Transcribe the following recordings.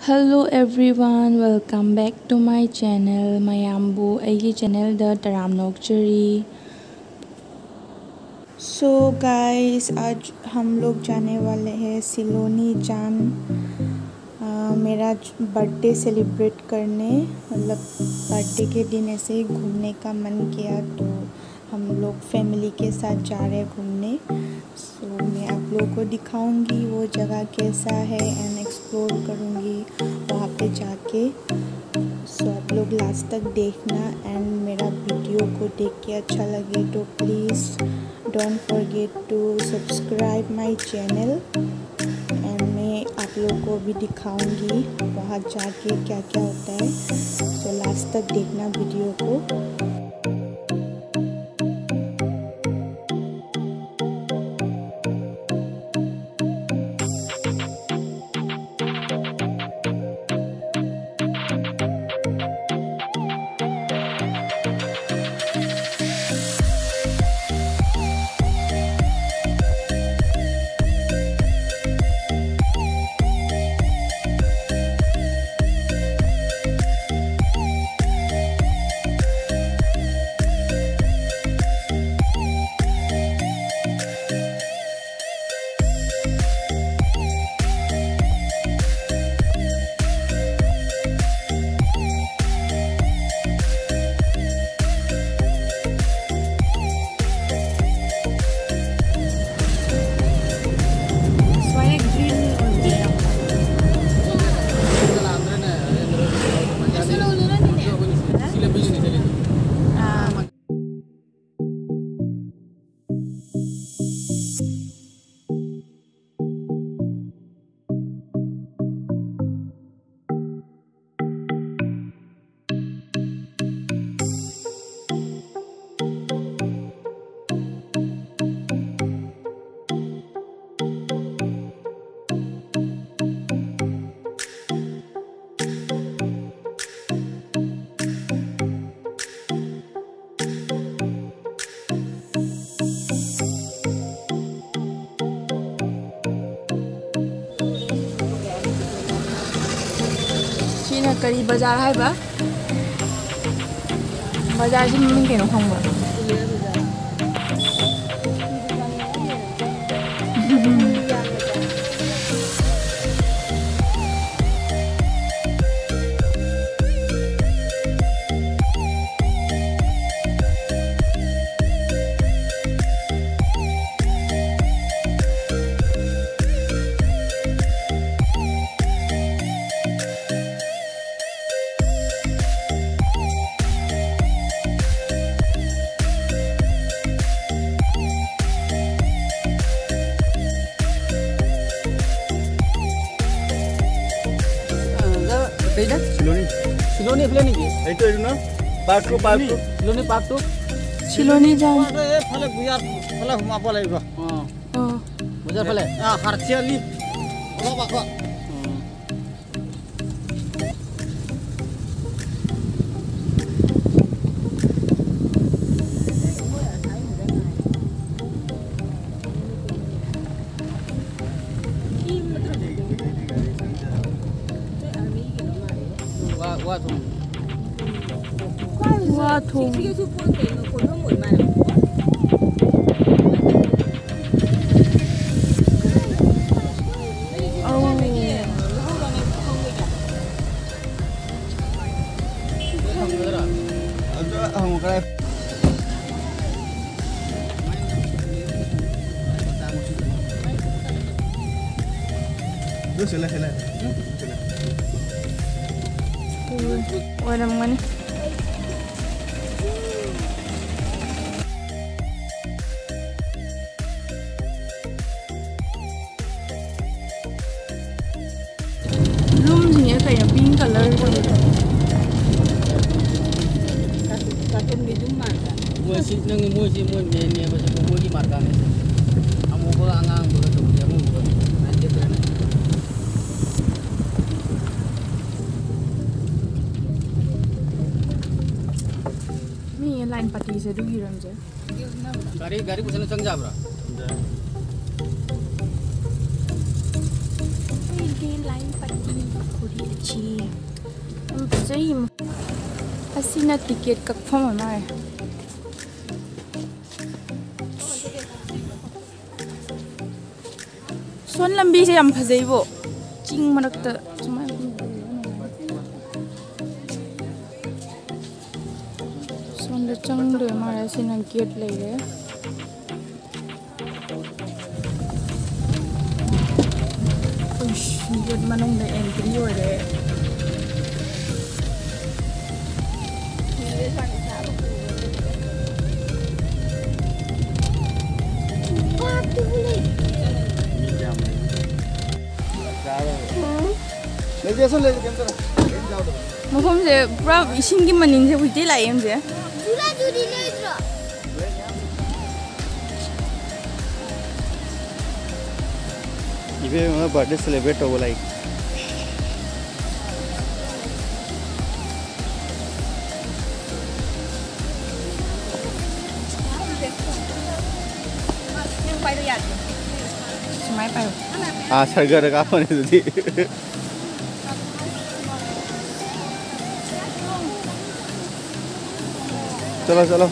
Hello everyone, welcome back to my channel. Mayambu aigi channel da taram nokchari. So guys, आज हम लोग जाने वाले हैं सिलोनी जान मेरा बर्थडे सेलिब्रेट करने। मतलब बर्थडे के दिन ऐसे ही घूमने का मन किया तो हम लोग फैमिली के साथ जा रहे हैं घूमने। सो मैं आप लोगों को दिखाऊंगी वो जगह कैसा है एंड एक्सप्लोर करूंगी वहाँ पे जाके। सो आप लोग लास्ट तक देखना एंड मेरा वीडियो को देख के अच्छा लगे तो please don't forget to subscribe my channel. And मैं आप लोगों को भी दिखाऊंगी वहाँ जाके क्या क्या होता है। सो लास्ट तक देखना वीडियो को। करी बाजार है बा बाजार से मम्मी के नोखंग बा Siloni plan ni itu na part 2 Siloni part 2 Siloni jam phale buyar phale huma pole go bujar phale harchiali ola bako Wah thùng Walang mana room sini kayak pink color Katong di Jumar kan? Musik nang musik mun ni pasal kumpul di marga ni. Amu ko angang ko to dia mu ko. Nanti berana. Ni line party se dugi ram je. Gari pusana sang jabra. Ini line party khuri. लीची सही असीना ticket कक्फम हमारे सोन लंबी से हम फजेबो चिंग मरकता सुमाय सोन the चंग दे हमारे असीना gate ले रे गेट मनंग द एंट्री हो रे मफम से पूरा इसिंग की मनिंग से हुईते लाए हम से झूला झूली ले इधर इबे मैं बर्थडे सेलिब्रेट हो लाइक सुमाय पायो हाँ सरगर का फोन है तुझी चलो चलो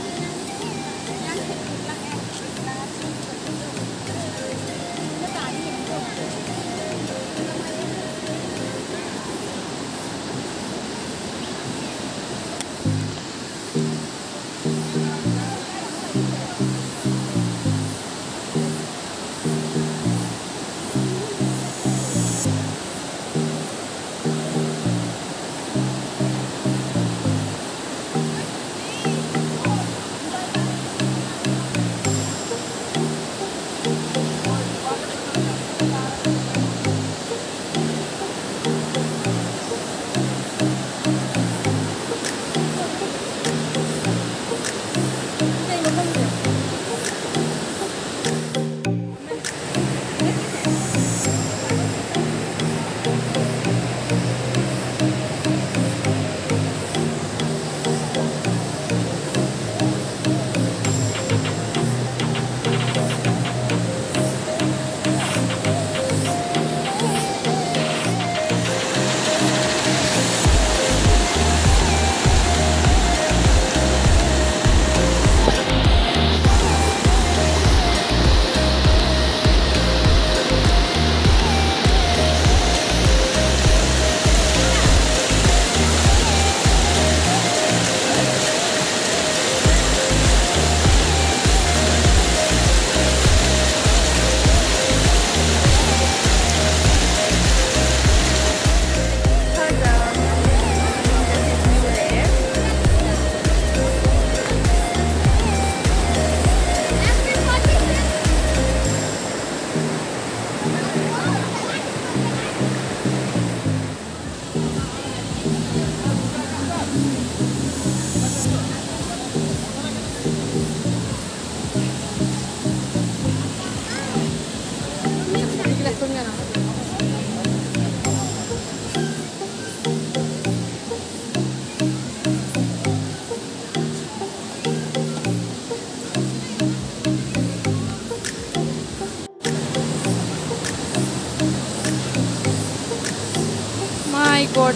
My God,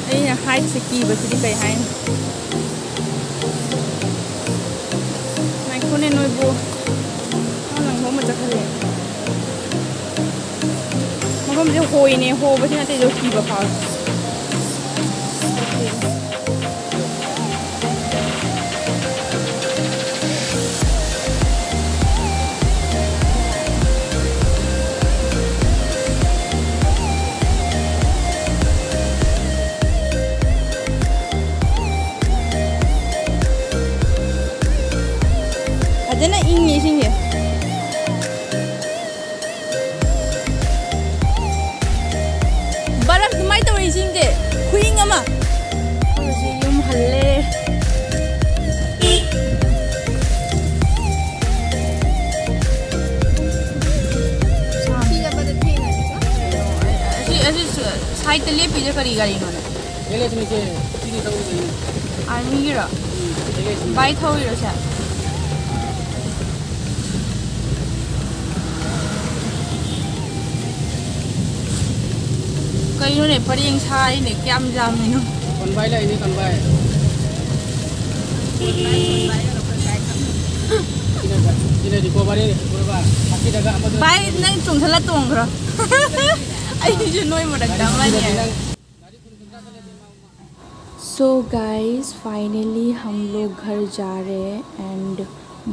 đây là hai sự kỳ và sự đi cày hai. Này con nên nuôi bùa, nó làm không mà chắc là mà không biết hồi này hồi với thế này thì kỳ và pháo. Ada nak ingin sini. Barang semai tu sini deh. Kuing ama. Asyik yum halle. Tidak pada tinggal. Asyik side tu lepas je kari gari mana. ये ले इसमें से चीनी सब उसे Army kira. ये इसमें Baik tahu kira siapa. कहीं ने परिंग छाई ने क्या जाम no คนใบเลยนี่คนใบที่ไหนดีกว่าบ้านนี่กว่าบ้านที่ไหนก็เอามา Bay nang chung thala tong bro. Ai ju noi mo dagdang la niya. So guys, finally हम लोग घर जा रहे हैं एंड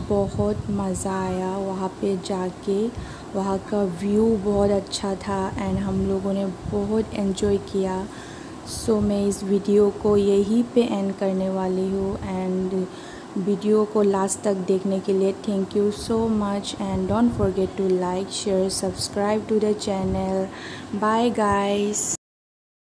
बहुत मज़ा आया वहाँ पे जाके। वहाँ का व्यू बहुत अच्छा था एंड हम लोगों ने बहुत एंजॉय किया। सो मैं इस वीडियो को यहीं पे एंड करने वाली हूँ एंड वीडियो को लास्ट तक देखने के लिए thank you so much and don't forget to like share subscribe to the channel. Bye guys.